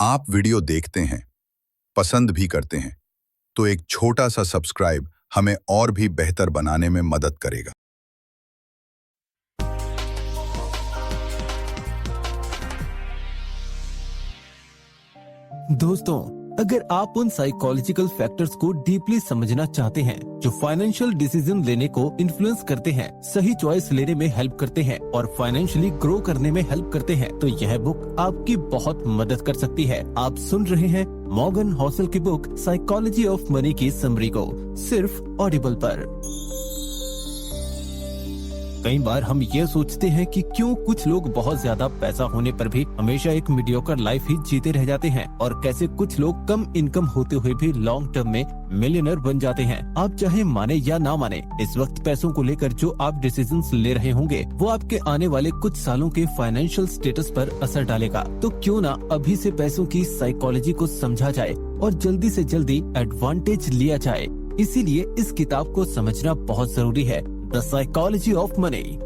आप वीडियो देखते हैं, पसंद भी करते हैं, तो एक छोटा सा सब्सक्राइब हमें और भी बेहतर बनाने में मदद करेगा। दोस्तों, अगर आप उन साइकोलॉजिकल फैक्टर्स को डीपली समझना चाहते हैं जो फाइनेंशियल डिसीजन लेने को इन्फ्लुएंस करते हैं, सही चॉइस लेने में हेल्प करते हैं और फाइनेंशियली ग्रो करने में हेल्प करते हैं, तो यह बुक आपकी बहुत मदद कर सकती है। आप सुन रहे हैं मॉर्गन हॉसल की बुक साइकोलॉजी ऑफ मनी की समरी को सिर्फ ऑडिबल पर। कई बार हम ये सोचते हैं कि क्यों कुछ लोग बहुत ज्यादा पैसा होने पर भी हमेशा एक मीडियोकर लाइफ ही जीते रह जाते हैं और कैसे कुछ लोग कम इनकम होते हुए भी लॉन्ग टर्म में मिलियनर बन जाते हैं। आप चाहे माने या ना माने, इस वक्त पैसों को लेकर जो आप डिसीजंस ले रहे होंगे वो आपके आने वाले कुछ सालों के फाइनेंशियल स्टेटस पर असर डालेगा। तो क्यों ना अभी से पैसों की साइकोलॉजी को समझा जाए और जल्दी से जल्दी एडवांटेज लिया जाए। इसीलिए इस किताब को समझना बहुत जरूरी है, द साइकोलॉजी ऑफ मनी।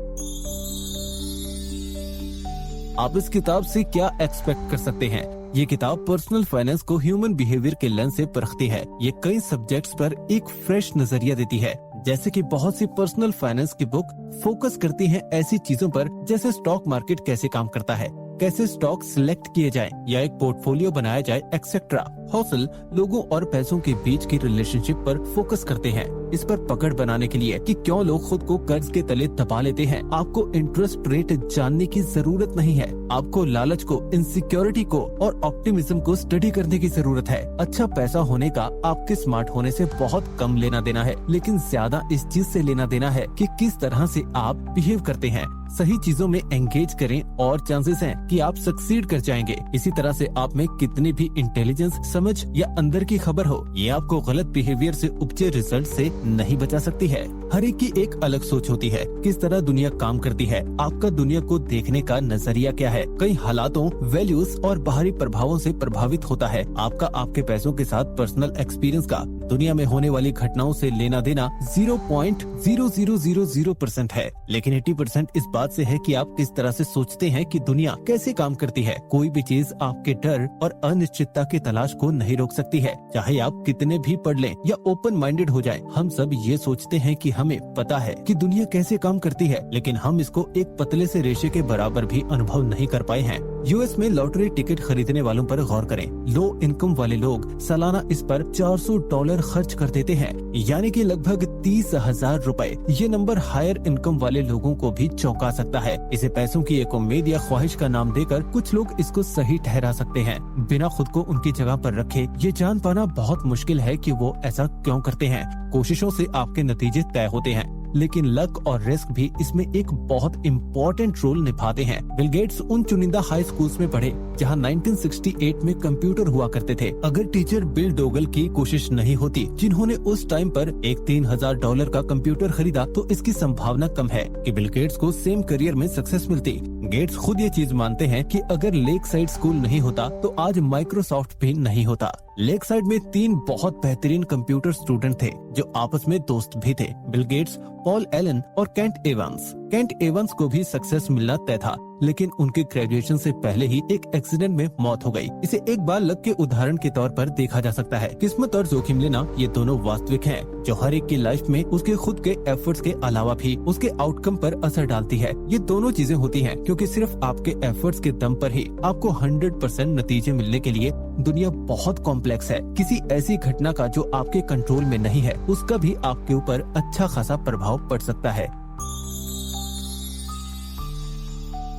आप इस किताब से क्या एक्सपेक्ट कर सकते हैं? ये किताब पर्सनल फाइनेंस को ह्यूमन बिहेवियर के लेंस से परखती है। ये कई सब्जेक्ट्स पर एक फ्रेश नजरिया देती है। जैसे कि बहुत सी पर्सनल फाइनेंस की बुक फोकस करती हैं ऐसी चीजों पर जैसे स्टॉक मार्केट कैसे काम करता है, कैसे स्टॉक सिलेक्ट किए जाएं या एक पोर्टफोलियो बनाया जाए, एक्सेट्रा। हॉसल लोगों और पैसों के बीच की रिलेशनशिप पर फोकस करते हैं, इस पर पकड़ बनाने के लिए कि क्यों लोग खुद को कर्ज के तले दबा लेते हैं। आपको इंटरेस्ट रेट जानने की जरूरत नहीं है, आपको लालच को, इनसिक्योरिटी को और ऑप्टिमिज्म को स्टडी करने की जरूरत है। अच्छा पैसा होने का आपके स्मार्ट होने से बहुत कम लेना देना है, लेकिन ज्यादा इस चीज से लेना देना है कि किस तरह से आप बिहेव करते हैं। सही चीजों में एंगेज करें और चांसेस हैं कि आप सक्सीड कर जाएंगे। इसी तरह से आप में कितनी भी इंटेलिजेंस, समझ या अंदर की खबर हो, ये आपको गलत बिहेवियर से उपजे रिजल्ट से नहीं बचा सकती है। हर एक की एक अलग सोच होती है, किस तरह दुनिया काम करती है, आपका दुनिया को देखने का नजरिया क्या है, कई हालातों, वैल्यूज और बाहरी प्रभावों से प्रभावित होता है। आपका आपके पैसों के साथ पर्सनल एक्सपीरियंस का दुनिया में होने वाली घटनाओं से लेना देना 0.0000% है, लेकिन 80% इस बात से है कि आप किस तरह से सोचते हैं कि दुनिया कैसे काम करती है। कोई भी चीज आपके डर और अनिश्चितता की तलाश को नहीं रोक सकती है, चाहे आप कितने भी पढ़ लें या ओपन माइंडेड हो जाएं। हम सब ये सोचते हैं कि हमें पता है कि दुनिया कैसे काम करती है, लेकिन हम इसको एक पतले से रेशे के बराबर भी अनुभव नहीं कर पाए हैं। यूएस में लॉटरी टिकट खरीदने वालों पर गौर करें। लो इनकम वाले लोग सालाना इस पर $400 खर्च कर देते हैं, यानी कि लगभग 30,000 रुपए। ये नंबर हायर इनकम वाले लोगों को भी चौंका सकता है। इसे पैसों की एक उम्मीद या ख्वाहिश का नाम देकर कुछ लोग इसको सही ठहरा सकते हैं। बिना खुद को उनकी जगह पर रखे ये जान पाना बहुत मुश्किल है कि वो ऐसा क्यों करते हैं। कोशिशों से आपके नतीजे तय होते हैं, लेकिन लक और रिस्क भी इसमें एक बहुत इम्पोर्टेंट रोल निभाते हैं। बिल गेट्स उन चुनिंदा हाई स्कूल्स में पढ़े जहां 1968 में कंप्यूटर हुआ करते थे। अगर टीचर बिल डोगल की कोशिश नहीं होती, जिन्होंने उस टाइम पर एक $3,000 का कंप्यूटर खरीदा, तो इसकी संभावना कम है कि बिल गेट्स को सेम करियर में सक्सेस मिलती। गेट्स खुद ये चीज मानते हैं कि अगर लेक साइड स्कूल नहीं होता तो आज माइक्रोसॉफ्ट भी नहीं होता। लेक साइड में 3 बहुत बेहतरीन कंप्यूटर स्टूडेंट थे जो आपस में दोस्त भी थे, बिल गेट्स, पॉल एलन और केंट एवंस। केंट एवंस को भी सक्सेस मिलना तय था, लेकिन उनके ग्रेजुएशन से पहले ही एक एक्सीडेंट में मौत हो गई। इसे एक बार लक के उदाहरण के तौर पर देखा जा सकता है। किस्मत और जोखिम लेना ये दोनों वास्तविक हैं, जो हर एक की लाइफ में उसके खुद के एफर्ट्स के अलावा भी उसके आउटकम पर असर डालती है। ये दोनों चीजें होती हैं क्योंकि सिर्फ आपके एफर्ट्स के दम पर ही आपको 100% नतीजे मिलने के लिए दुनिया बहुत कॉम्प्लेक्स है। किसी ऐसी घटना का जो आपके कंट्रोल में नहीं है, उसका भी आपके ऊपर अच्छा खासा प्रभाव पड़ सकता है।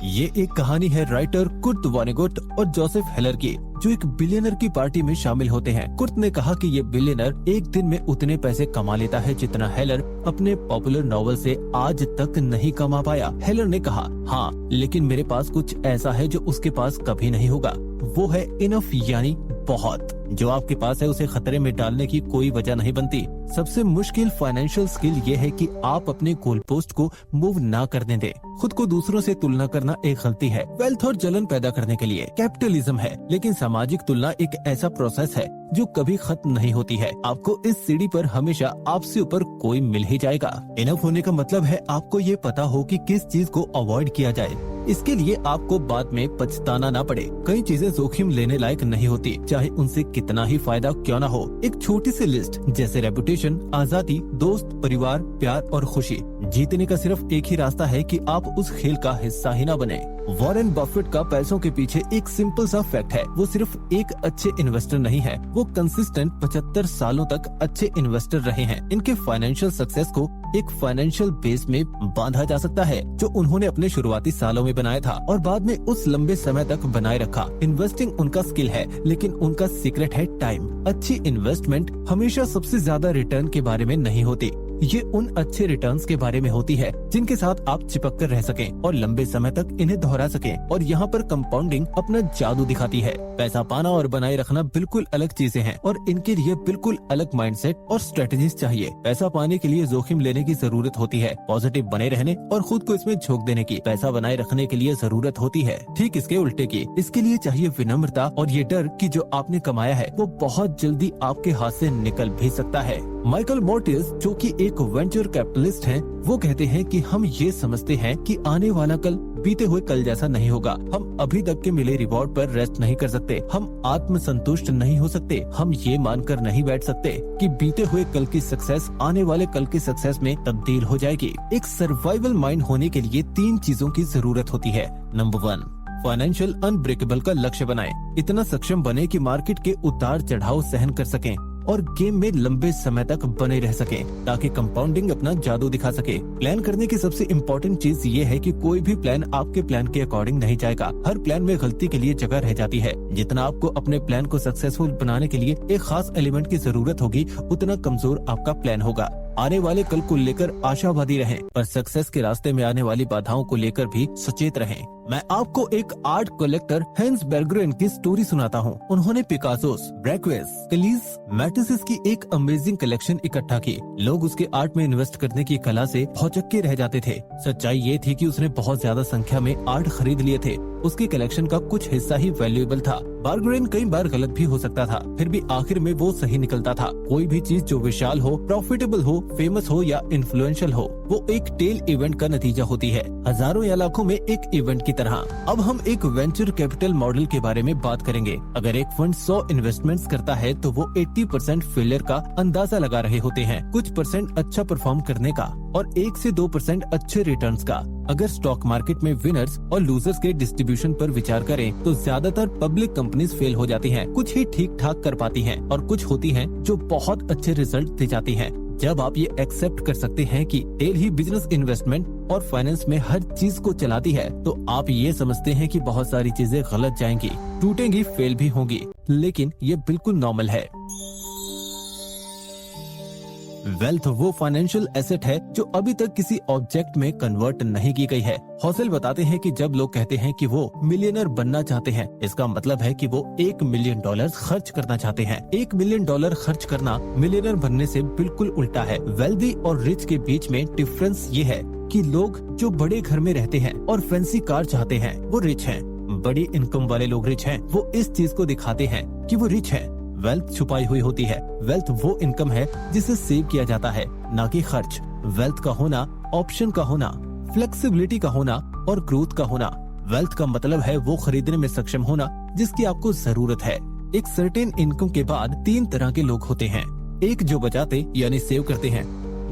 ये एक कहानी है राइटर कुर्ट वॉनेगुट और जोसेफ हेलर की, जो एक बिलियनर की पार्टी में शामिल होते हैं। कुर्ट ने कहा कि ये बिलियनर एक दिन में उतने पैसे कमा लेता है जितना हेलर अपने पॉपुलर नॉवल से आज तक नहीं कमा पाया। हेलर ने कहा, हाँ, लेकिन मेरे पास कुछ ऐसा है जो उसके पास कभी नहीं होगा, वो है इनफ, यानी बहुत। जो आपके पास है उसे खतरे में डालने की कोई वजह नहीं बनती। सबसे मुश्किल फाइनेंशियल स्किल ये है कि आप अपने गोल पोस्ट को मूव ना करने दें। खुद को दूसरों से तुलना करना एक गलती है, वेल्थ और जलन पैदा करने के लिए कैपिटलिज्म है, लेकिन सामाजिक तुलना एक ऐसा प्रोसेस है जो कभी खत्म नहीं होती है। आपको इस सीढ़ी पर हमेशा आपसे ऊपर कोई मिल ही जाएगा। इनफ होने का मतलब है आपको ये पता हो कि किस चीज को अवॉइड किया जाए, इसके लिए आपको बाद में पछताना ना पड़े। कई चीजें जोखिम लेने लायक नहीं होती, चाहे उनसे कितना ही फायदा क्यों ना हो। एक छोटी सी लिस्ट जैसे रेपुटेशन, आजादी, दोस्त, परिवार, प्यार और खुशी। जीतने का सिर्फ एक ही रास्ता है कि आप उस खेल का हिस्सा ही ना बने। वॉरेन बफेट का पैसों के पीछे एक सिंपल सा फैक्ट है, वो सिर्फ एक अच्छे इन्वेस्टर नहीं है, वो कंसिस्टेंट 75 सालों तक अच्छे इन्वेस्टर रहे हैं। इनके फाइनेंशियल सक्सेस को एक फाइनेंशियल बेस में बांधा जा सकता है जो उन्होंने अपने शुरुआती सालों में बनाया था और बाद में उस लंबे समय तक बनाए रखा। इन्वेस्टिंग उनका स्किल है, लेकिन उनका सीक्रेट है टाइम। अच्छी इन्वेस्टमेंट हमेशा सबसे ज्यादा रिटर्न के बारे में नहीं होती, ये उन अच्छे रिटर्न्स के बारे में होती है जिनके साथ आप चिपक कर रह सकें और लंबे समय तक इन्हें दोहरा सकें। और यहाँ पर कंपाउंडिंग अपना जादू दिखाती है। पैसा पाना और बनाए रखना बिल्कुल अलग चीजें हैं और इनके लिए बिल्कुल अलग माइंडसेट और स्ट्रेटजीज चाहिए। पैसा पाने के लिए जोखिम लेने की जरूरत होती है, पॉजिटिव बने रहने और खुद को इसमें झोंक देने की। पैसा बनाए रखने के लिए जरूरत होती है ठीक इसके उल्टे की। इसके लिए चाहिए विनम्रता और ये डर कि जो आपने कमाया है वो बहुत जल्दी आपके हाथ से निकल भी सकता है। माइकल मोर्टिस, जो कि एक वेंचर कैपिटलिस्ट हैं, वो कहते हैं कि हम ये समझते हैं कि आने वाला कल बीते हुए कल जैसा नहीं होगा। हम अभी तक के मिले रिवॉर्ड पर रेस्ट नहीं कर सकते, हम आत्मसंतुष्ट नहीं हो सकते, हम ये मानकर नहीं बैठ सकते कि बीते हुए कल की सक्सेस आने वाले कल की सक्सेस में तब्दील हो जाएगी। एक सर्वाइवल माइंड होने के लिए 3 चीजों की जरूरत होती है। नंबर 1, फाइनेंशियल अनब्रेकेबल का लक्ष्य बनाएं। इतना सक्षम बने कि मार्केट के उतार चढ़ाव सहन कर सकें और गेम में लंबे समय तक बने रह सकें ताकि कंपाउंडिंग अपना जादू दिखा सके। प्लान करने की सबसे इम्पोर्टेंट चीज ये है कि कोई भी प्लान आपके प्लान के अकॉर्डिंग नहीं जाएगा। हर प्लान में गलती के लिए जगह रह जाती है। जितना आपको अपने प्लान को सक्सेसफुल बनाने के लिए एक खास एलिमेंट की जरूरत होगी, उतना कमजोर आपका प्लान होगा। आने वाले कल को लेकर आशावादी रहें, पर सक्सेस के रास्ते में आने वाली बाधाओं को लेकर भी सचेत रहें। मैं आपको एक आर्ट कलेक्टर हैंस बेरगरेन की स्टोरी सुनाता हूँ। उन्होंने पिकासोस, ब्रैकवेस, कलीज, मैटिसेस की एक अमेजिंग कलेक्शन इकट्ठा की। लोग उसके आर्ट में इन्वेस्ट करने की कला से भौचक्के रह जाते थे। सच्चाई ये थी कि उसने बहुत ज्यादा संख्या में आर्ट खरीद लिए थे। उसकी कलेक्शन का कुछ हिस्सा ही वैल्यूएबल था। बेरगरेन कई बार गलत भी हो सकता था, फिर भी आखिर में वो सही निकलता था। कोई भी चीज जो विशाल हो, प्रॉफिटेबल हो, फेमस हो या इन्फ्लुएंशियल हो, वो एक टेल इवेंट का नतीजा होती है, हजारों या लाखों में एक इवेंट की तरह। अब हम एक वेंचर कैपिटल मॉडल के बारे में बात करेंगे। अगर एक फंड 100 इन्वेस्टमेंट्स करता है तो वो 80% फेलियर का अंदाजा लगा रहे होते हैं, कुछ परसेंट अच्छा परफॉर्म करने का और 1 से 2% अच्छे रिटर्न्स का। अगर स्टॉक मार्केट में विनर्स और लूजर्स के डिस्ट्रीब्यूशन पर विचार करें तो ज्यादातर पब्लिक कंपनीज फेल हो जाती हैं, कुछ ही ठीक ठाक कर पाती हैं और कुछ होती हैं जो बहुत अच्छे रिजल्ट दे जाती हैं। जब आप ये एक्सेप्ट कर सकते हैं कि टेल ही बिजनेस, इन्वेस्टमेंट और फाइनेंस में हर चीज को चलाती है, तो आप ये समझते हैं कि बहुत सारी चीजें गलत जाएंगी, टूटेंगी, फेल भी होंगी, लेकिन ये बिल्कुल नॉर्मल है। वेल्थ वो फाइनेंशियल एसेट है जो अभी तक किसी ऑब्जेक्ट में कन्वर्ट नहीं की गई है। हौसल बताते हैं कि जब लोग कहते हैं कि वो मिलियनर बनना चाहते हैं, इसका मतलब है कि वो $1 मिलियन खर्च करना चाहते हैं। $1 मिलियन खर्च करना मिलियनर बनने से बिल्कुल उल्टा है। वेल्दी और रिच के बीच में डिफरेंस ये है कि लोग जो बड़े घर में रहते हैं और फैंसी कार चाहते हैं वो रिच हैं। बड़ी इनकम वाले लोग रिच हैं, वो इस चीज को दिखाते हैं कि वो रिच हैं। वेल्थ छुपाई हुई होती है। वेल्थ वो इनकम है जिसे सेव किया जाता है, ना कि खर्च। वेल्थ का होना, ऑप्शन का होना, फ्लेक्सिबिलिटी का होना और ग्रोथ का होना। वेल्थ का मतलब है वो खरीदने में सक्षम होना जिसकी आपको जरूरत है। एक सर्टेन इनकम के बाद 3 तरह के लोग होते हैं। एक जो बचाते यानी सेव करते हैं,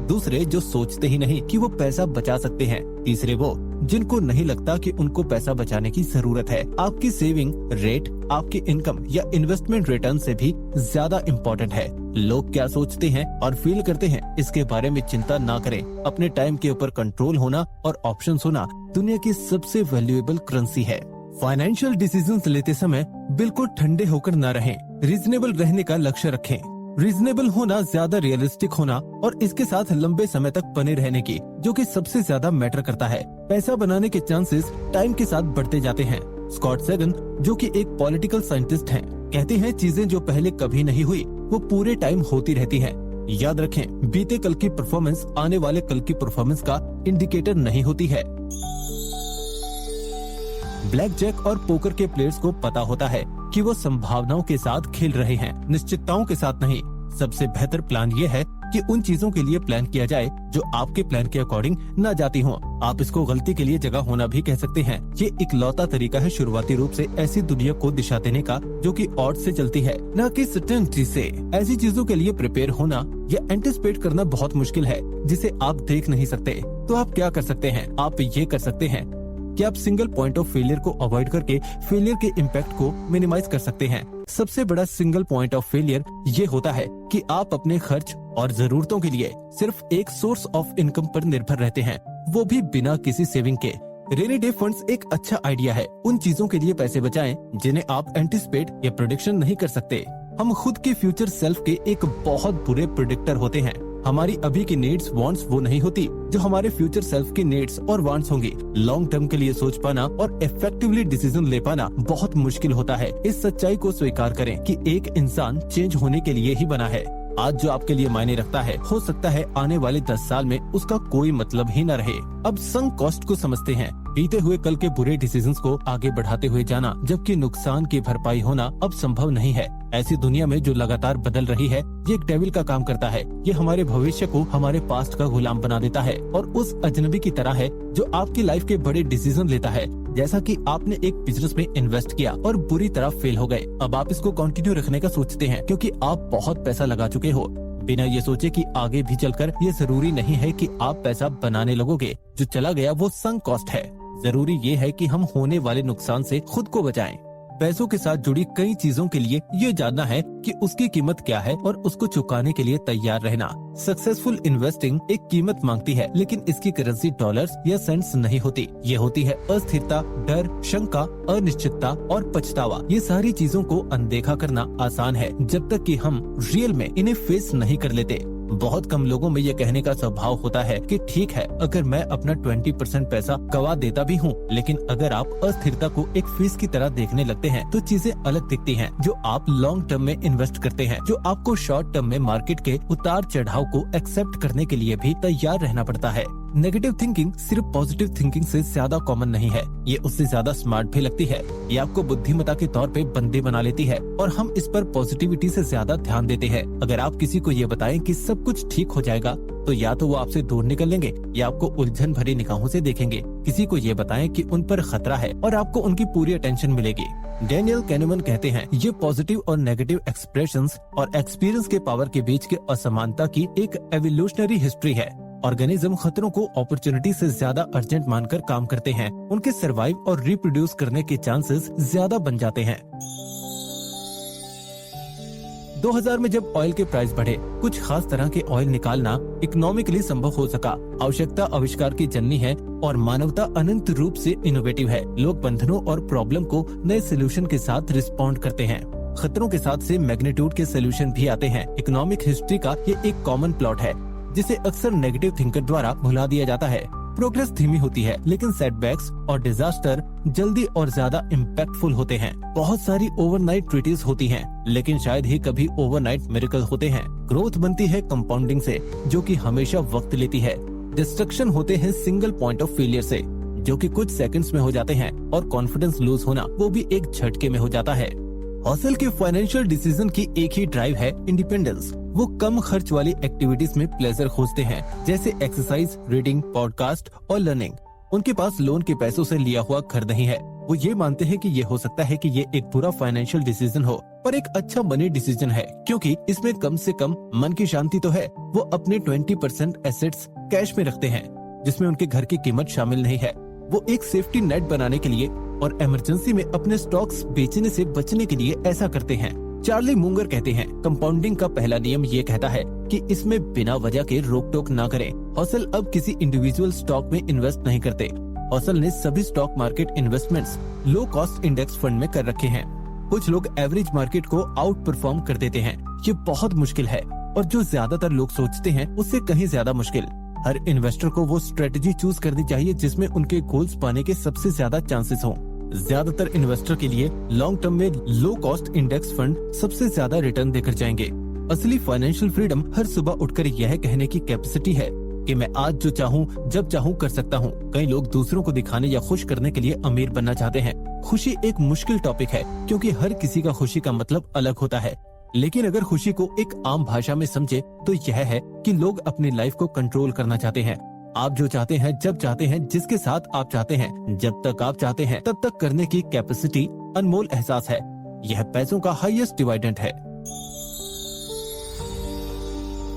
दूसरे जो सोचते ही नहीं कि वो पैसा बचा सकते हैं, तीसरे वो जिनको नहीं लगता कि उनको पैसा बचाने की जरूरत है। आपकी सेविंग रेट आपकी इनकम या इन्वेस्टमेंट रिटर्न से भी ज्यादा इम्पोर्टेंट है। लोग क्या सोचते हैं और फील करते हैं, इसके बारे में चिंता ना करें। अपने टाइम के ऊपर कंट्रोल होना और ऑप्शंस होना दुनिया की सबसे वैल्यूएबल करेंसी है। फाइनेंशियल डिसीजंस लेते समय बिल्कुल ठंडे होकर ना रहें। रीजनेबल रहने का लक्ष्य रखें। रीजनेबल होना, ज्यादा रियलिस्टिक होना और इसके साथ लंबे समय तक बने रहने की, जो कि सबसे ज्यादा मैटर करता है। पैसा बनाने के चांसेस टाइम के साथ बढ़ते जाते हैं। स्कॉट सेगन, जो कि एक पॉलिटिकल साइंटिस्ट हैं, कहते हैं चीजें जो पहले कभी नहीं हुई वो पूरे टाइम होती रहती हैं। याद रखें, बीते कल की परफॉर्मेंस आने वाले कल की परफॉर्मेंस का इंडिकेटर नहीं होती है। ब्लैक जैक और पोकर के प्लेयर्स को पता होता है कि वो संभावनाओं के साथ खेल रहे हैं, निश्चितताओं के साथ नहीं। सबसे बेहतर प्लान ये है कि उन चीजों के लिए प्लान किया जाए जो आपके प्लान के अकॉर्डिंग न जाती हो। आप इसको गलती के लिए जगह होना भी कह सकते हैं। ये इकलौता तरीका है शुरुआती रूप से ऐसी दुनिया को दिशा देने का जो कि ऑड से चलती है, न कि सर्टेनिटी से। ऐसी चीजों के लिए प्रिपेयर होना या एंटिसिपेट करना बहुत मुश्किल है जिसे आप देख नहीं सकते। तो आप क्या कर सकते हैं? आप ये कर सकते हैं कि आप सिंगल पॉइंट ऑफ फेलियर को अवॉइड करके फेलियर के इम्पैक्ट को मिनिमाइज कर सकते हैं। सबसे बड़ा सिंगल पॉइंट ऑफ फेलियर ये होता है कि आप अपने खर्च और जरूरतों के लिए सिर्फ एक सोर्स ऑफ इनकम पर निर्भर रहते हैं, वो भी बिना किसी सेविंग के। रेनी डे फंड्स एक अच्छा आइडिया है। उन चीजों के लिए पैसे बचाएं जिन्हें आप एंटिसिपेट या प्रेडिक्शन नहीं कर सकते। हम खुद के फ्यूचर सेल्फ के एक बहुत बुरे प्रेडिक्टर होते हैं। हमारी अभी की नीड्स वांट्स वो नहीं होती जो हमारे फ्यूचर सेल्फ की नीड्स और वांट्स होंगी। लॉन्ग टर्म के लिए सोच पाना और इफेक्टिवली डिसीजन ले पाना बहुत मुश्किल होता है। इस सच्चाई को स्वीकार करें कि एक इंसान चेंज होने के लिए ही बना है। आज जो आपके लिए मायने रखता है, हो सकता है आने वाले 10 साल में उसका कोई मतलब ही न रहे। अब संक कॉस्ट को समझते हैं। बीते हुए कल के बुरे डिसीजंस को आगे बढ़ाते हुए जाना, जबकि नुकसान की भरपाई होना अब संभव नहीं है। ऐसी दुनिया में जो लगातार बदल रही है, ये एक डेविल का काम करता है। ये हमारे भविष्य को हमारे पास्ट का गुलाम बना देता है और उस अजनबी की तरह है जो आपकी लाइफ के बड़े डिसीजन लेता है। जैसा कि आपने एक बिजनेस में इन्वेस्ट किया और बुरी तरह फेल हो गए। अब आप इसको कंटिन्यू रखने का सोचते हैं क्योंकि आप बहुत पैसा लगा चुके हो, बिना ये सोचे कि आगे भी चलकर ये जरूरी नहीं है कि आप पैसा बनाने लगोगे। जो चला गया वो संक कॉस्ट है। जरूरी ये है कि हम होने वाले नुकसान से खुद को बचाएं। पैसों के साथ जुड़ी कई चीजों के लिए ये जानना है कि उसकी कीमत क्या है और उसको चुकाने के लिए तैयार रहना। सक्सेसफुल इन्वेस्टिंग एक कीमत मांगती है, लेकिन इसकी करेंसी डॉलर्स या सेंट्स नहीं होती। ये होती है अस्थिरता, डर, शंका, अनिश्चितता और पछतावा। ये सारी चीजों को अनदेखा करना आसान है जब तक कि हम रियल में इन्हें फेस नहीं कर लेते। बहुत कम लोगों में ये कहने का स्वभाव होता है कि ठीक है, अगर मैं अपना 20% पैसा गवा देता भी हूँ, लेकिन अगर आप अस्थिरता को एक फीस की तरह देखने लगते हैं तो चीजें अलग दिखती हैं। जो आप लॉन्ग टर्म में इन्वेस्ट करते हैं, जो आपको शॉर्ट टर्म में मार्केट के उतार चढ़ाव को एक्सेप्ट करने के लिए भी तैयार रहना पड़ता है। नेगेटिव थिंकिंग सिर्फ पॉजिटिव थिंकिंग से ज्यादा कॉमन नहीं है, ये उससे ज्यादा स्मार्ट भी लगती है। ये आपको बुद्धिमत्ता के तौर पे बंदे बना लेती है और हम इस पर पॉजिटिविटी से ज्यादा ध्यान देते हैं। अगर आप किसी को ये बताएं कि सब कुछ ठीक हो जाएगा, तो या तो वो आपसे दूर निकल लेंगे या आपको उलझन भरी निगाहों से देखेंगे। किसी को ये बताएं कि उन पर खतरा है और आपको उनकी पूरी अटेंशन मिलेगी। डैनियल कैनेमन कहते हैं, ये पॉजिटिव और नेगेटिव एक्सप्रेशंस और एक्सपीरियंस के पावर के बीच के असमानता की एक एवोल्यूशनरी हिस्ट्री है। ऑर्गेनिज्म खतरों को अपॉर्चुनिटी से ज्यादा अर्जेंट मानकर काम करते हैं। उनके सर्वाइव और रिप्रोड्यूस करने के चांसेस ज्यादा बन जाते हैं। 2000 में जब ऑयल के प्राइस बढ़े, कुछ खास तरह के ऑयल निकालना इकोनॉमिकली संभव हो सका। आवश्यकता आविष्कार की जननी है और मानवता अनंत रूप से इनोवेटिव है। लोग बंधनों और प्रॉब्लम को नए सोल्यूशन के साथ रिस्पॉन्ड करते हैं। खतरों के साथ से मैग्नीट्यूड के सोल्यूशन भी आते हैं। इकोनॉमिक हिस्ट्री का ये एक कॉमन प्लॉट है जिसे अक्सर नेगेटिव थिंकर द्वारा भुला दिया जाता है। प्रोग्रेस धीमी होती है, लेकिन सेटबैक्स और डिजास्टर जल्दी और ज्यादा इम्पैक्टफुल होते हैं। बहुत सारी ओवरनाइट ट्रीटीज होती हैं, लेकिन शायद ही कभी ओवरनाइट मिरेकल होते हैं। ग्रोथ बनती है कंपाउंडिंग से, जो कि हमेशा वक्त लेती है। डिस्ट्रक्शन होते हैं सिंगल पॉइंट ऑफ फेलियर से, जो कि कुछ सेकंड्स में हो जाते हैं। और कॉन्फिडेंस लूज होना, वो भी एक झटके में हो जाता है। हॉसल के फाइनेंशियल डिसीजन की एक ही ड्राइव है, इंडिपेंडेंस। वो कम खर्च वाली एक्टिविटीज में प्लेजर खोजते हैं, जैसे एक्सरसाइज, रीडिंग, पॉडकास्ट और लर्निंग। उनके पास लोन के पैसों से लिया हुआ घर नहीं है। वो ये मानते हैं कि ये हो सकता है कि ये एक बुरा फाइनेंशियल डिसीजन हो, पर एक अच्छा मनी डिसीजन है, क्योंकि इसमें कम से कम मन की शांति तो है। वो अपने 20% एसेट्स कैश में रखते हैं, जिसमें उनके घर की कीमत शामिल नहीं है। वो एक सेफ्टी नेट बनाने के लिए और इमरजेंसी में अपने स्टॉक्स बेचने से बचने के लिए ऐसा करते हैं। चार्ली मुंगर कहते हैं, कंपाउंडिंग का पहला नियम ये कहता है कि इसमें बिना वजह के रोक टोक ना करें। हॉसल अब किसी इंडिविजुअल स्टॉक में इन्वेस्ट नहीं करते। हॉसल ने सभी stock market investments low cost index fund में कर रखे हैं। कुछ लोग एवरेज मार्केट को आउट परफॉर्म कर देते हैं। ये बहुत मुश्किल है और जो ज्यादातर लोग सोचते हैं उससे कहीं ज्यादा मुश्किल। हर इन्वेस्टर को वो स्ट्रेटेजी चूज करनी चाहिए जिसमें उनके गोल्स पाने के सबसे ज्यादा चांसेस हों। ज्यादातर इन्वेस्टर के लिए लॉन्ग टर्म में लो कॉस्ट इंडेक्स फंड सबसे ज्यादा रिटर्न देकर जाएंगे। असली फाइनेंशियल फ्रीडम हर सुबह उठकर यह कहने की कैपेसिटी है कि मैं आज जो चाहूँ जब चाहूँ कर सकता हूँ। कई लोग दूसरों को दिखाने या खुश करने के लिए अमीर बनना चाहते हैं। खुशी एक मुश्किल टॉपिक है, क्योंकि हर किसी का खुशी का मतलब अलग होता है। लेकिन अगर खुशी को एक आम भाषा में समझे तो यह है कि लोग अपनी लाइफ को कंट्रोल करना चाहते हैं। आप जो चाहते हैं, जब चाहते हैं, जिसके साथ आप चाहते हैं, जब तक आप चाहते हैं, तब तक करने की कैपेसिटी अनमोल एहसास है। यह पैसों का हाईएस्ट डिवाइडेंट है।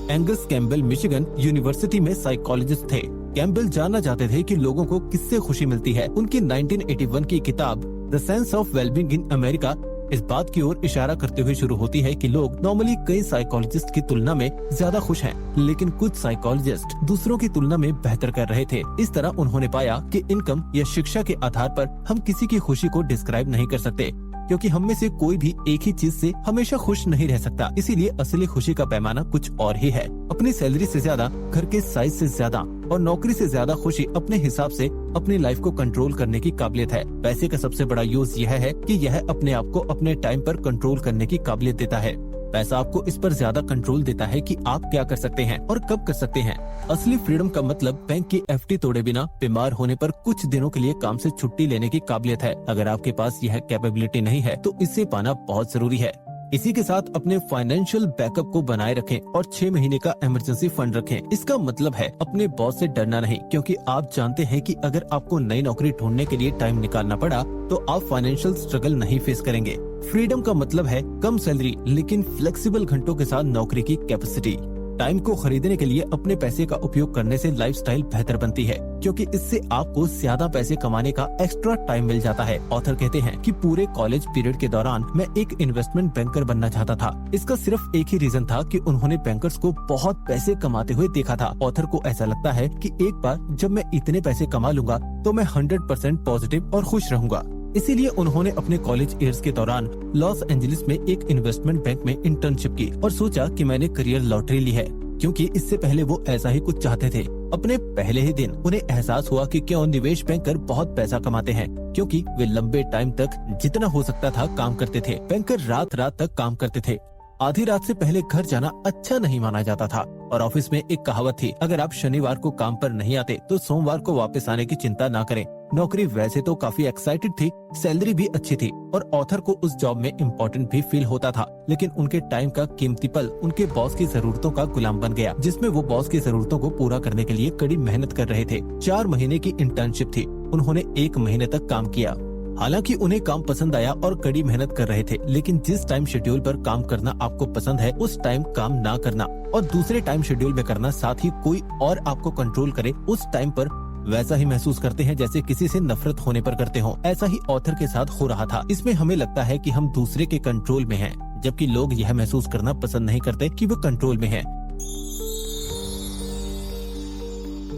एंगस कैम्बेल मिशिगन यूनिवर्सिटी में साइकोलॉजिस्ट थे। कैम्बेल जानना चाहते थे कि लोगों को किससे खुशी मिलती है। उनकी 1981 की किताब the sense of wellbeing in America इस बात की ओर इशारा करते हुए शुरू होती है कि लोग नॉर्मली कई साइकोलॉजिस्ट की तुलना में ज्यादा खुश हैं, लेकिन कुछ साइकोलॉजिस्ट दूसरों की तुलना में बेहतर कर रहे थे। इस तरह उन्होंने पाया कि इनकम या शिक्षा के आधार पर हम किसी की खुशी को डिस्क्राइब नहीं कर सकते, क्योंकि हम में से कोई भी एक ही चीज से हमेशा खुश नहीं रह सकता। इसीलिए असली खुशी का पैमाना कुछ और ही है। अपनी सैलरी से ज्यादा, घर के साइज से ज्यादा और नौकरी से ज्यादा खुशी अपने हिसाब से अपनी लाइफ को कंट्रोल करने की काबिलियत है। पैसे का सबसे बड़ा यूज यह है कि यह अपने आप को अपने टाइम पर कंट्रोल करने की काबिलियत देता है। पैसा आपको इस पर ज्यादा कंट्रोल देता है कि आप क्या कर सकते हैं और कब कर सकते हैं। असली फ्रीडम का मतलब बैंक की एफडी तोड़े बिना बीमार होने पर कुछ दिनों के लिए काम से छुट्टी लेने की काबिलियत है। अगर आपके पास यह कैपेबिलिटी नहीं है तो इसे पाना बहुत जरूरी है। इसी के साथ अपने फाइनेंशियल बैकअप को बनाए रखें और 6 महीने का इमरजेंसी फंड रखें। इसका मतलब है अपने बॉस से डरना नहीं, क्योंकि आप जानते हैं कि अगर आपको नई नौकरी ढूंढने के लिए टाइम निकालना पड़ा तो आप फाइनेंशियल स्ट्रगल नहीं फेस करेंगे। फ्रीडम का मतलब है कम सैलरी लेकिन फ्लेक्सिबल घंटों के साथ नौकरी की कैपेसिटी। टाइम को खरीदने के लिए अपने पैसे का उपयोग करने से लाइफस्टाइल बेहतर बनती है, क्योंकि इससे आपको ज्यादा पैसे कमाने का एक्स्ट्रा टाइम मिल जाता है। ऑथर कहते हैं कि पूरे कॉलेज पीरियड के दौरान मैं एक इन्वेस्टमेंट बैंकर बनना चाहता था। इसका सिर्फ एक ही रीजन था कि उन्होंने बैंकर्स को बहुत पैसे कमाते हुए देखा था। ऑथर को ऐसा लगता है कि एक बार जब मैं इतने पैसे कमा लूंगा तो मैं 100% पॉजिटिव और खुश रहूंगा। इसीलिए उन्होंने अपने कॉलेज ईयर्स के दौरान लॉस एंजलिस में एक इन्वेस्टमेंट बैंक में इंटर्नशिप की और सोचा कि मैंने करियर लॉटरी ली है, क्योंकि इससे पहले वो ऐसा ही कुछ चाहते थे। अपने पहले ही दिन उन्हें एहसास हुआ कि क्यों निवेश बैंकर बहुत पैसा कमाते हैं, क्योंकि वे लंबे टाइम तक जितना हो सकता था काम करते थे। बैंकर रात रात तक काम करते थे। आधी रात से पहले घर जाना अच्छा नहीं माना जाता था और ऑफिस में एक कहावत थी, अगर आप शनिवार को काम पर नहीं आते तो सोमवार को वापस आने की चिंता ना करें। नौकरी वैसे तो काफी एक्साइटेड थी, सैलरी भी अच्छी थी और ऑथर को उस जॉब में इम्पोर्टेंट भी फील होता था, लेकिन उनके टाइम का कीमती पल उनके बॉस की जरूरतों का गुलाम बन गया, जिसमें वो बॉस की जरूरतों को पूरा करने के लिए कड़ी मेहनत कर रहे थे। 4 महीने की इंटर्नशिप थी। उन्होंने 1 महीने तक काम किया। हालांकि उन्हें काम पसंद आया और कड़ी मेहनत कर रहे थे, लेकिन जिस टाइम शेड्यूल पर काम करना आपको पसंद है उस टाइम काम ना करना और दूसरे टाइम शेड्यूल में करना, साथ ही कोई और आपको कंट्रोल करे उस टाइम पर वैसा ही महसूस करते हैं जैसे किसी से नफरत होने पर करते हो। ऐसा ही ऑथर के साथ हो रहा था। इसमें हमें लगता है कि हम दूसरे के कंट्रोल में हैं, जबकि लोग यह महसूस करना पसंद नहीं करते कि वो कंट्रोल में हैं।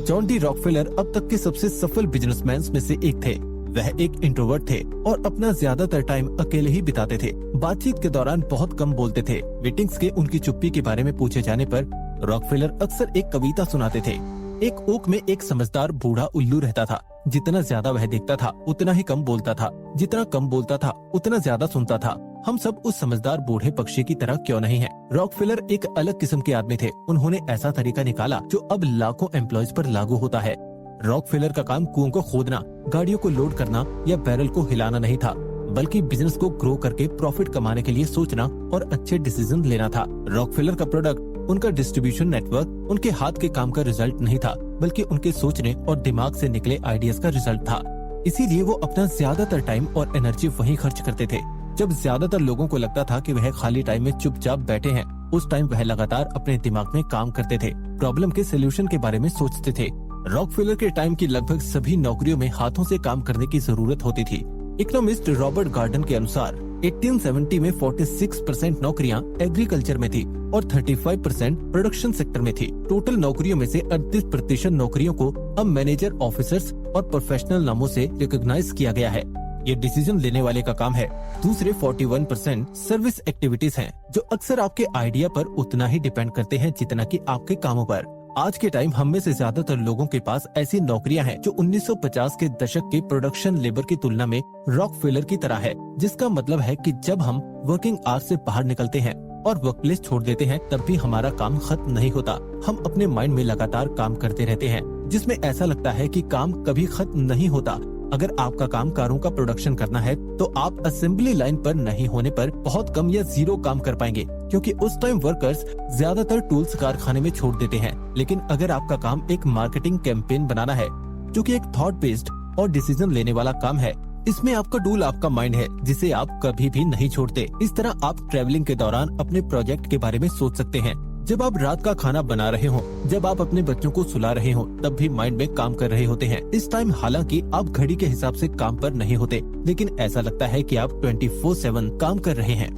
जॉन डी रॉकफेलर अब तक के सबसे सफल बिजनेसमैन में से एक थे। वह एक इंट्रोवर्ट थे और अपना ज्यादातर टाइम अकेले ही बिताते थे। बातचीत के दौरान बहुत कम बोलते थे। मीटिंग्स के उनकी चुप्पी के बारे में पूछे जाने पर रॉकफेलर अक्सर एक कविता सुनाते थे। एक ओक में एक समझदार बूढ़ा उल्लू रहता था। जितना ज्यादा वह देखता था उतना ही कम बोलता था, जितना कम बोलता था उतना ज्यादा सुनता था। हम सब उस समझदार बूढ़े पक्षी की तरह क्यों नहीं हैं? रॉकफेलर एक अलग किस्म के आदमी थे। उन्होंने ऐसा तरीका निकाला जो अब लाखों एम्प्लॉयज पर लागू होता है। रॉकफेलर का काम कुओं को खोदना, गाड़ियों को लोड करना या बैरल को हिलाना नहीं था, बल्कि बिजनेस को ग्रो करके प्रॉफिट कमाने के लिए सोचना और अच्छे डिसीजन लेना था। रॉकफेलर का प्रोडक्ट, उनका डिस्ट्रीब्यूशन नेटवर्क उनके हाथ के काम का रिजल्ट नहीं था, बल्कि उनके सोचने और दिमाग से निकले आइडियाज का रिजल्ट था। इसीलिए वो अपना ज्यादातर टाइम और एनर्जी वहीं खर्च करते थे। जब ज्यादातर लोगों को लगता था कि वह खाली टाइम में चुपचाप बैठे हैं, उस टाइम वह लगातार अपने दिमाग में काम करते थे, प्रॉब्लम के सोल्यूशन के बारे में सोचते थे। रॉकफेलर के टाइम की लगभग सभी नौकरियों में हाथों से काम करने की जरूरत होती थी। इकोनॉमिस्ट रॉबर्ट गार्डन के अनुसार 1870 में 46% नौकरियां एग्रीकल्चर में थी और 35% प्रोडक्शन सेक्टर में थी। टोटल नौकरियों में से 38% नौकरियों को अब मैनेजर, ऑफिसर्स और प्रोफेशनल नामों से रिकॉग्नाइज किया गया है। ये डिसीजन लेने वाले का काम है। दूसरे 41% सर्विस एक्टिविटीज हैं, जो अक्सर आपके आइडिया पर उतना ही डिपेंड करते हैं जितना कि आपके कामों पर। आज के टाइम हम में से ज्यादातर लोगों के पास ऐसी नौकरियां हैं जो 1950 के दशक के प्रोडक्शन लेबर की तुलना में रॉकफेलर की तरह है, जिसका मतलब है कि जब हम वर्किंग आवर्स से बाहर निकलते हैं और वर्क प्लेस छोड़ देते हैं, तब भी हमारा काम खत्म नहीं होता। हम अपने माइंड में लगातार काम करते रहते हैं, जिसमें ऐसा लगता है कि काम कभी खत्म नहीं होता। अगर आपका काम कारों का प्रोडक्शन करना है तो आप असेंबली लाइन पर नहीं होने पर बहुत कम या जीरो काम कर पाएंगे, क्योंकि उस टाइम वर्कर्स ज्यादातर टूल्स कारखाने में छोड़ देते हैं। लेकिन अगर आपका काम एक मार्केटिंग कैंपेन बनाना है, जो कि एक थॉट बेस्ड और डिसीजन लेने वाला काम है, इसमें आपका टूल आपका माइंड है, जिसे आप कभी भी नहीं छोड़ते। इस तरह आप ट्रैवलिंग के दौरान अपने प्रोजेक्ट के बारे में सोच सकते हैं। जब आप रात का खाना बना रहे हो, जब आप अपने बच्चों को सुला रहे हो, तब भी माइंड में काम कर रहे होते हैं। इस टाइम हालांकि आप घड़ी के हिसाब से काम पर नहीं होते, लेकिन ऐसा लगता है कि आप 24/7 काम कर रहे हैं।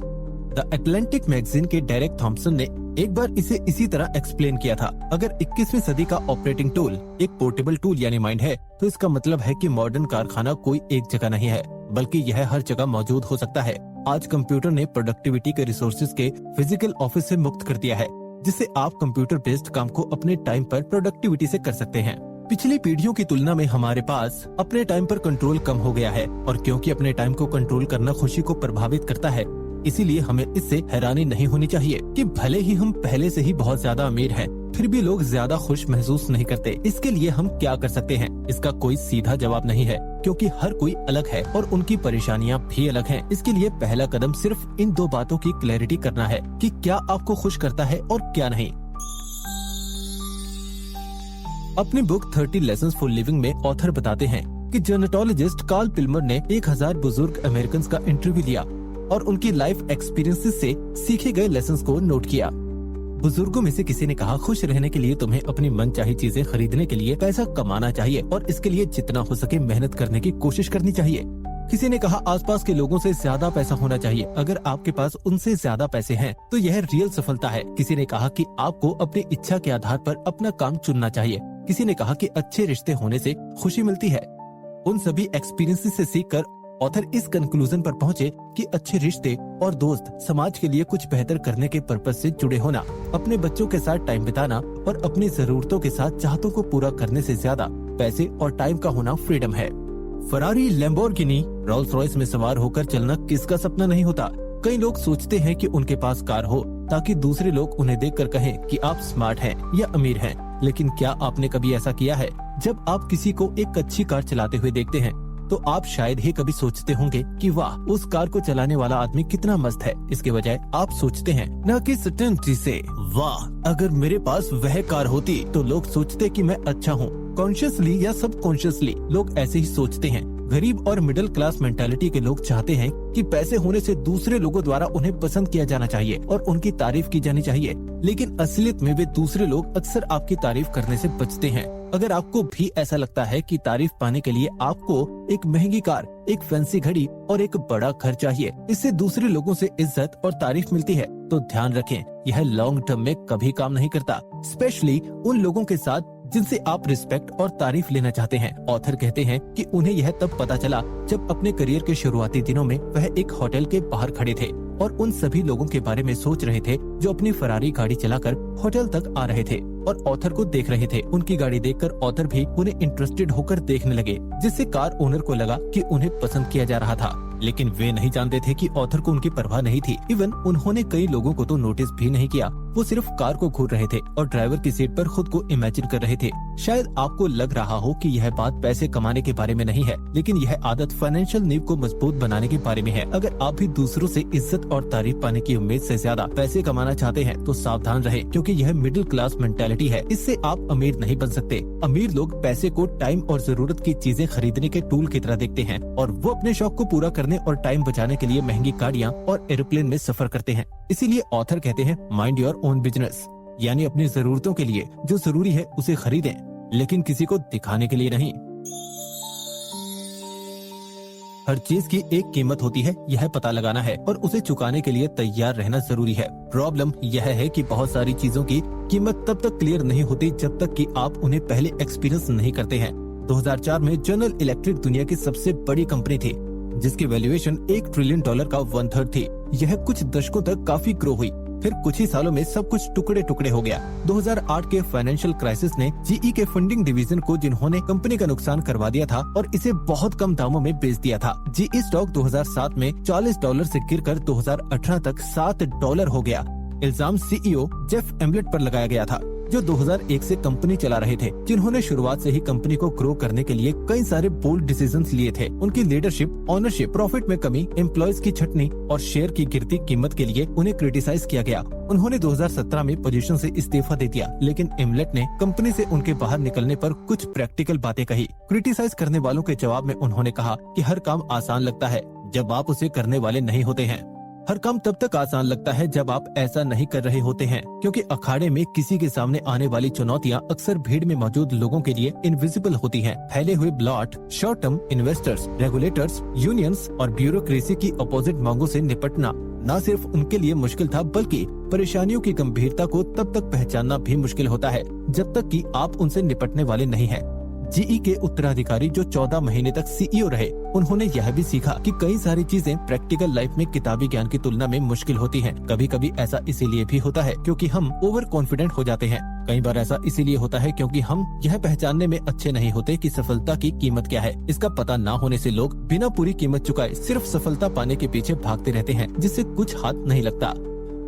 द एटलांटिक मैगजीन के डेरेक थॉम्पसन ने एक बार इसे इसी तरह एक्सप्लेन किया था। अगर 21वीं सदी का ऑपरेटिंग टूल एक पोर्टेबल टूल यानी माइंड है, तो इसका मतलब है कि मॉडर्न कारखाना कोई एक जगह नहीं है, बल्कि यह हर जगह मौजूद हो सकता है। आज कंप्यूटर ने प्रोडक्टिविटी के रिसोर्सेज के फिजिकल ऑफिस से मुक्त कर दिया है, जिससे आप कंप्यूटर बेस्ड काम को अपने टाइम पर प्रोडक्टिविटी से कर सकते हैं। पिछली पीढ़ियों की तुलना में हमारे पास अपने टाइम पर कंट्रोल कम हो गया है, और क्योंकि अपने टाइम को कंट्रोल करना खुशी को प्रभावित करता है, इसीलिए हमें इससे हैरानी नहीं होनी चाहिए कि भले ही हम पहले से ही बहुत ज्यादा अमीर हैं, फिर भी लोग ज्यादा खुश महसूस नहीं करते। इसके लिए हम क्या कर सकते हैं? इसका कोई सीधा जवाब नहीं है, क्योंकि हर कोई अलग है और उनकी परेशानियां भी अलग हैं। इसके लिए पहला कदम सिर्फ इन दो बातों की क्लैरिटी करना है कि क्या आपको खुश करता है और क्या नहीं। अपनी बुक 30 लेसन्स फॉर लिविंग में ऑथर बताते हैं कि जर्नेटोलॉजिस्ट कार्ल पिल्मर ने 1000 बुजुर्ग अमेरिकन का इंटरव्यू लिया और उनकी लाइफ एक्सपीरियंसेस से सीखे गए लेसन्स को नोट किया। बुजुर्गों में से किसी ने कहा, खुश रहने के लिए तुम्हें अपनी मनचाही चीजें खरीदने के लिए पैसा कमाना चाहिए और इसके लिए जितना हो सके मेहनत करने की कोशिश करनी चाहिए। किसी ने कहा, आसपास के लोगों से ज्यादा पैसा होना चाहिए। अगर आपके पास उनसे ज्यादा पैसे हैं तो यह रियल सफलता है। किसी ने कहा कि आपको अपनी इच्छा के आधार पर अपना काम चुनना चाहिए। किसी ने कहा कि अच्छे रिश्ते होने से खुशी मिलती है। उन सभी एक्सपीरियंसेस से सीखकर ऑथर इस कंक्लूजन पर पहुंचे कि अच्छे रिश्ते और दोस्त समाज के लिए कुछ बेहतर करने के पर्पज से जुड़े होना, अपने बच्चों के साथ टाइम बिताना और अपनी जरूरतों के साथ चाहतों को पूरा करने से ज्यादा पैसे और टाइम का होना फ्रीडम है। फरारी, लैम्बोर्गिनी, रोल्स रॉयस में सवार होकर चलना किसका सपना नहीं होता। कई लोग सोचते हैं कि उनके पास कार हो ताकि दूसरे लोग उन्हें देखकर कहें कि आप स्मार्ट हैं या अमीर हैं। लेकिन क्या आपने कभी ऐसा किया है? जब आप किसी को एक अच्छी कार चलाते हुए देखते हैं तो आप शायद ही कभी सोचते होंगे कि वाह, उस कार को चलाने वाला आदमी कितना मस्त है। इसके बजाय आप सोचते हैं न कि सर्टेनिटी से, वाह, अगर मेरे पास वह कार होती तो लोग सोचते कि मैं अच्छा हूँ। कॉन्शियसली या सबकॉन्शियसली लोग ऐसे ही सोचते हैं। गरीब और मिडिल क्लास मेंटालिटी के लोग चाहते हैं कि पैसे होने से दूसरे लोगों द्वारा उन्हें पसंद किया जाना चाहिए और उनकी तारीफ की जानी चाहिए। लेकिन असलियत में वे दूसरे लोग अक्सर आपकी तारीफ करने से बचते हैं। अगर आपको भी ऐसा लगता है कि तारीफ पाने के लिए आपको एक महंगी कार, एक फैंसी घड़ी और एक बड़ा घर चाहिए, इससे दूसरे लोगों से इज्जत और तारीफ मिलती है, तो ध्यान रखें, यह लॉन्ग टर्म में कभी काम नहीं करता, स्पेशली उन लोगों के साथ जिनसे आप रिस्पेक्ट और तारीफ लेना चाहते हैं। ऑथर कहते हैं कि उन्हें यह तब पता चला जब अपने करियर के शुरुआती दिनों में वह एक होटल के बाहर खड़े थे और उन सभी लोगों के बारे में सोच रहे थे जो अपनी फरारी गाड़ी चलाकर होटल तक आ रहे थे और ऑथर को देख रहे थे। उनकी गाड़ी देखकर ऑथर भी उन्हें इंटरेस्टेड होकर देखने लगे, जिससे कार ओनर को लगा कि उन्हें पसंद किया जा रहा था। लेकिन वे नहीं जानते थे कि ऑथर को उनकी परवाह नहीं थी। इवन उन्होंने कई लोगों को तो नोटिस भी नहीं किया। वो सिर्फ कार को घूर रहे थे और ड्राइवर की सीट पर खुद को इमेजिन कर रहे थे। शायद आपको लग रहा हो कि यह बात पैसे कमाने के बारे में नहीं है, लेकिन यह आदत फाइनेंशियल नींव को मजबूत बनाने के बारे में है। अगर आप भी दूसरों से इज्जत और तारीफ पाने की उम्मीद से ज्यादा पैसे कमाना चाहते हैं तो सावधान रहें, क्योंकि यह मिडिल क्लास मेंटालिटी है। इससे आप अमीर नहीं बन सकते। अमीर लोग पैसे को टाइम और जरूरत की चीजें खरीदने के टूल की तरह देखते हैं और वो अपने शौक को पूरा करने और टाइम बचाने के लिए महंगी गाड़ियाँ और एरोप्लेन में सफर करते हैं। इसीलिए ऑथर कहते हैं, माइंड योर ओन बिजनेस, यानी अपनी जरूरतों के लिए जो जरूरी है उसे खरीदें, लेकिन किसी को दिखाने के लिए नहीं। हर चीज की एक कीमत होती है, यह पता लगाना है और उसे चुकाने के लिए तैयार रहना जरूरी है। प्रॉब्लम यह है कि बहुत सारी चीजों की कीमत तब तक क्लियर नहीं होती जब तक कि आप उन्हें पहले एक्सपीरियंस नहीं करते हैं। 2004 में जनरल इलेक्ट्रिक दुनिया की सबसे बड़ी कंपनी थी, जिसकी वैल्यूएशन $1 ट्रिलियन का 1/3 थी। यह कुछ दशकों तक काफी ग्रो हुई, फिर कुछ ही सालों में सब कुछ टुकड़े टुकड़े हो गया। 2008 के फाइनेंशियल क्राइसिस ने जीई के फंडिंग डिवीजन को, जिन्होंने कंपनी का नुकसान करवा दिया था और इसे बहुत कम दामों में बेच दिया था। जीई स्टॉक 2007 में $40 से गिरकर 2018 तक $7 हो गया। इल्जाम सीईओ जेफ एम्बलेट पर लगाया गया था। जो 2001 से कंपनी चला रहे थे, जिन्होंने शुरुआत से ही कंपनी को ग्रो करने के लिए कई सारे बोल्ड डिसीजंस लिए थे। उनकी लीडरशिप, ऑनरशिप, प्रॉफिट में कमी, एम्प्लॉयज की छटनी और शेयर की गिरती कीमत के लिए उन्हें क्रिटिसाइज किया गया। उन्होंने 2017 में पोजीशन से इस्तीफा दे दिया, लेकिन इमलेट ने कंपनी से उनके बाहर निकलने पर कुछ प्रैक्टिकल बातें कही। क्रिटिसाइज करने वालों के जवाब में उन्होंने कहा कि हर काम आसान लगता है जब आप उसे करने वाले नहीं होते हैं। हर काम तब तक आसान लगता है जब आप ऐसा नहीं कर रहे होते हैं, क्योंकि अखाड़े में किसी के सामने आने वाली चुनौतियां अक्सर भीड़ में मौजूद लोगों के लिए इनविजिबल होती हैं। फैले हुए blot, short term investors, regulators, unions और ब्यूरोक्रेसी की अपोजिट मांगों से निपटना न सिर्फ उनके लिए मुश्किल था, बल्कि परेशानियों की गंभीरता को तब तक पहचानना भी मुश्किल होता है जब तक कि आप उनसे निपटने वाले नहीं हैं। जीई के उत्तराधिकारी जो 14 महीने तक सीईओ रहे, उन्होंने यह भी सीखा कि कई सारी चीजें प्रैक्टिकल लाइफ में किताबी ज्ञान की तुलना में मुश्किल होती हैं। कभी कभी ऐसा इसीलिए भी होता है क्योंकि हम ओवर कॉन्फिडेंट हो जाते हैं। कई बार ऐसा इसीलिए होता है क्योंकि हम यह पहचानने में अच्छे नहीं होते कि सफलता की कीमत क्या है। इसका पता ना होने से लोग बिना पूरी कीमत चुकाए सिर्फ सफलता पाने के पीछे भागते रहते हैं, जिससे कुछ हाथ नहीं लगता।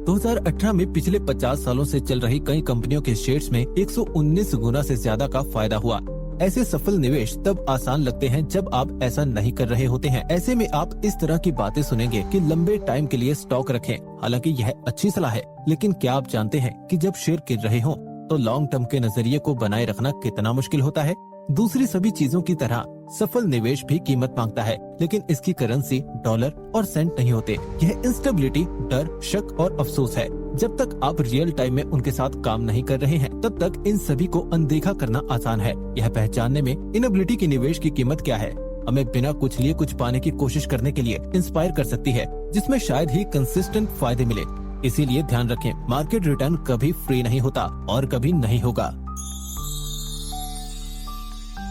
2018 में पिछले 50 सालों से चल रही कई कंपनियों के शेयर्स में 119 गुना से ज्यादा का फायदा हुआ। ऐसे सफल निवेश तब आसान लगते हैं जब आप ऐसा नहीं कर रहे होते हैं। ऐसे में आप इस तरह की बातें सुनेंगे कि लंबे टाइम के लिए स्टॉक रखें। हालांकि यह अच्छी सलाह है, लेकिन क्या आप जानते हैं कि जब शेयर गिर रहे हों तो लॉन्ग टर्म के नजरिए को बनाए रखना कितना मुश्किल होता है। दूसरी सभी चीजों की तरह सफल निवेश भी कीमत मांगता है, लेकिन इसकी करेंसी डॉलर और सेंट नहीं होते। यह इंस्टेबिलिटी, डर, शक और अफसोस है। जब तक आप रियल टाइम में उनके साथ काम नहीं कर रहे हैं, तब तक इन सभी को अनदेखा करना आसान है। यह पहचानने में इनएबिलिटी की निवेश की कीमत क्या है, हमें बिना कुछ लिए कुछ पाने की कोशिश करने के लिए इंस्पायर कर सकती है, जिसमें शायद ही कंसिस्टेंट फायदे मिले। इसीलिए ध्यान रखें, मार्केट रिटर्न कभी फ्री नहीं होता और कभी नहीं होगा।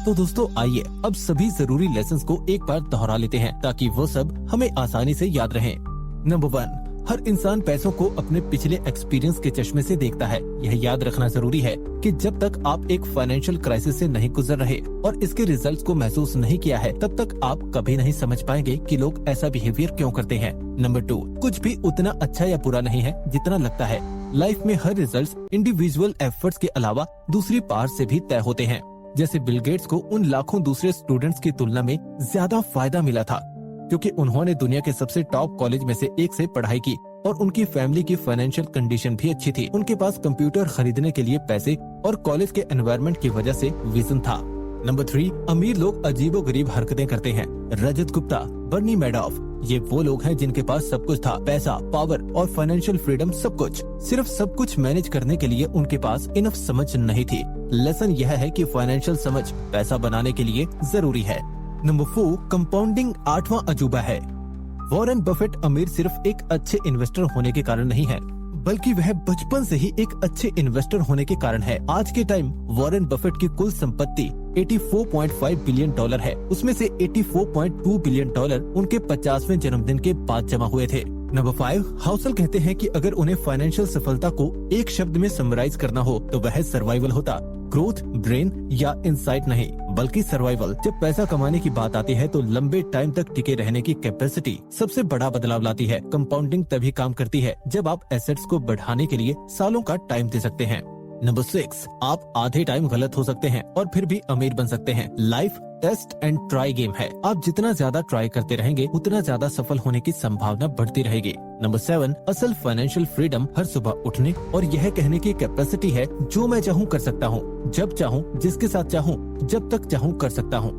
तो दोस्तों आइए अब सभी जरूरी लेसन्स को एक बार दोहरा लेते हैं ताकि वो सब हमें आसानी से याद रहें। नंबर 1, हर इंसान पैसों को अपने पिछले एक्सपीरियंस के चश्मे से देखता है। यह याद रखना जरूरी है कि जब तक आप एक फाइनेंशियल क्राइसिस से नहीं गुजर रहे और इसके रिजल्ट्स को महसूस नहीं किया है, तब तक आप कभी नहीं समझ पाएंगे कि लोग ऐसा बिहेवियर क्यों करते हैं। नंबर 2, कुछ भी उतना अच्छा या बुरा नहीं है जितना लगता है। लाइफ में हर रिजल्ट्स इंडिविजुअल एफर्ट्स के अलावा दूसरी पार से भी तय होते हैं। जैसे बिल गेट्स को उन लाखों दूसरे स्टूडेंट्स की तुलना में ज्यादा फायदा मिला था क्योंकि उन्होंने दुनिया के सबसे टॉप कॉलेज में से एक से पढ़ाई की और उनकी फैमिली की फाइनेंशियल कंडीशन भी अच्छी थी। उनके पास कंप्यूटर खरीदने के लिए पैसे और कॉलेज के एनवायरनमेंट की वजह से विजन था। नंबर 3, अमीर लोग अजीबोगरीब हरकतें करते हैं। रजत गुप्ता, बर्नी मैडॉफ, ये वो लोग हैं जिनके पास सब कुछ था, पैसा, पावर और फाइनेंशियल फ्रीडम, सब कुछ। सिर्फ सब कुछ मैनेज करने के लिए उनके पास इनफ समझ नहीं थी। लेसन यह है कि फाइनेंशियल समझ पैसा बनाने के लिए जरूरी है। नंबर 4, कंपाउंडिंग 8वां अजूबा है। वॉरेन बफेट अमीर सिर्फ एक अच्छे इन्वेस्टर होने के कारण नहीं है, बल्कि वह बचपन से ही एक अच्छे इन्वेस्टर होने के कारण है। आज के टाइम वॉरेन बफेट की कुल संपत्ति $84.5 बिलियन है। उसमें से $84.2 बिलियन उनके 50वें जन्मदिन के बाद जमा हुए थे। नंबर 5, हाउसल कहते हैं कि अगर उन्हें फाइनेंशियल सफलता को एक शब्द में समराइज करना हो तो वह सर्वाइवल होता। ग्रोथ, ब्रेन या इंसाइट नहीं, बल्कि सर्वाइवल। जब पैसा कमाने की बात आती है तो लंबे टाइम तक टिके रहने की कैपेसिटी सबसे बड़ा बदलाव लाती है। कंपाउंडिंग तभी काम करती है जब आप एसेट्स को बढ़ाने के लिए सालों का टाइम दे सकते हैं। नंबर 6, आप आधे टाइम गलत हो सकते हैं और फिर भी अमीर बन सकते हैं। Life test and try game है। आप जितना ज्यादा ट्राई करते रहेंगे उतना ज्यादा सफल होने की संभावना बढ़ती रहेगी। नंबर 7, असल फाइनेंशियल फ्रीडम हर सुबह उठने और यह कहने की कैपेसिटी है, जो मैं चाहूँ कर सकता हूँ, जब चाहूँ, जिसके साथ चाहूँ, जब तक चाहूँ कर सकता हूँ।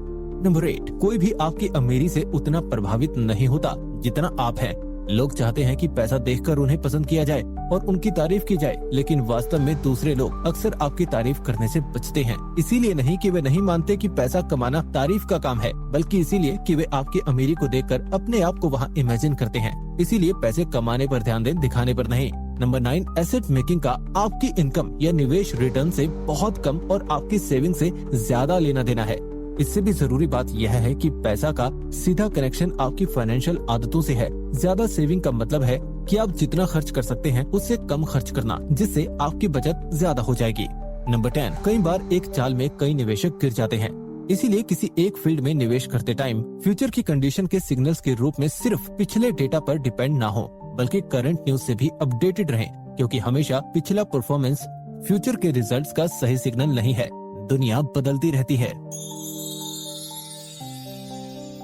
नंबर 8, कोई भी आपकी अमीरी से उतना प्रभावित नहीं होता जितना आप हैं। लोग चाहते हैं कि पैसा देखकर उन्हें पसंद किया जाए और उनकी तारीफ की जाए, लेकिन वास्तव में दूसरे लोग अक्सर आपकी तारीफ करने से बचते हैं। इसीलिए नहीं कि वे नहीं मानते कि पैसा कमाना तारीफ का काम है, बल्कि इसीलिए कि वे आपकी अमीरी को देखकर अपने आप को वहाँ इमेजिन करते हैं। इसीलिए पैसे कमाने पर ध्यान दें, दिखाने पर नहीं। नंबर 9, एसेट मेकिंग का आपकी इनकम या निवेश रिटर्न से बहुत कम और आपकी सेविंग से ज्यादा लेना देना है। इससे भी जरूरी बात यह है कि पैसा का सीधा कनेक्शन आपकी फाइनेंशियल आदतों से है। ज्यादा सेविंग का मतलब है कि आप जितना खर्च कर सकते हैं उससे कम खर्च करना, जिससे आपकी बचत ज्यादा हो जाएगी। नंबर 10, कई बार एक चाल में कई निवेशक गिर जाते हैं। इसीलिए किसी एक फील्ड में निवेश करते टाइम फ्यूचर की कंडीशन के सिग्नल्स के रूप में सिर्फ पिछले डेटा पर डिपेंड ना हो, बल्कि करंट न्यूज से भी अपडेटेड रहें, क्योंकि हमेशा पिछला परफॉर्मेंस फ्यूचर के रिजल्ट्स का सही सिग्नल नहीं है। दुनिया बदलती रहती है।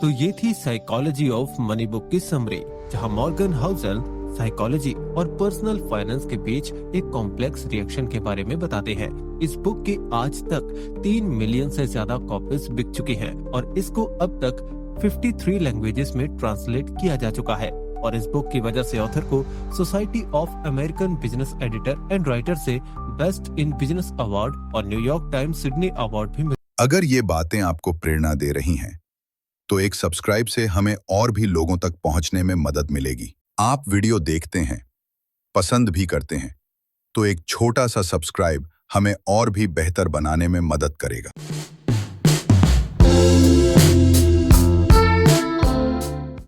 तो ये थी साइकोलॉजी ऑफ मनी बुक की समरी, जहां मॉर्गन हाउसल साइकोलॉजी और पर्सनल फाइनेंस के बीच एक कॉम्प्लेक्स रिएक्शन के बारे में बताते हैं। इस बुक की आज तक 3 मिलियन से ज्यादा कॉपीज बिक चुकी हैं और इसको अब तक 53 लैंग्वेजेस में ट्रांसलेट किया जा चुका है। और इस बुक की वजह से ऑथर को society of American business editor and writer से बेस्ट इन बिजनेस अवार्ड और न्यूयॉर्क टाइम्स सिडनी अवार्ड भी मिला। अगर ये बातें आपको प्रेरणा दे रही हैं, तो एक सब्सक्राइब से हमें और भी लोगों तक पहुंचने में मदद मिलेगी। आप वीडियो देखते हैं, पसंद भी करते हैं, तो एक छोटा सा सब्सक्राइब हमें और भी बेहतर बनाने में मदद करेगा।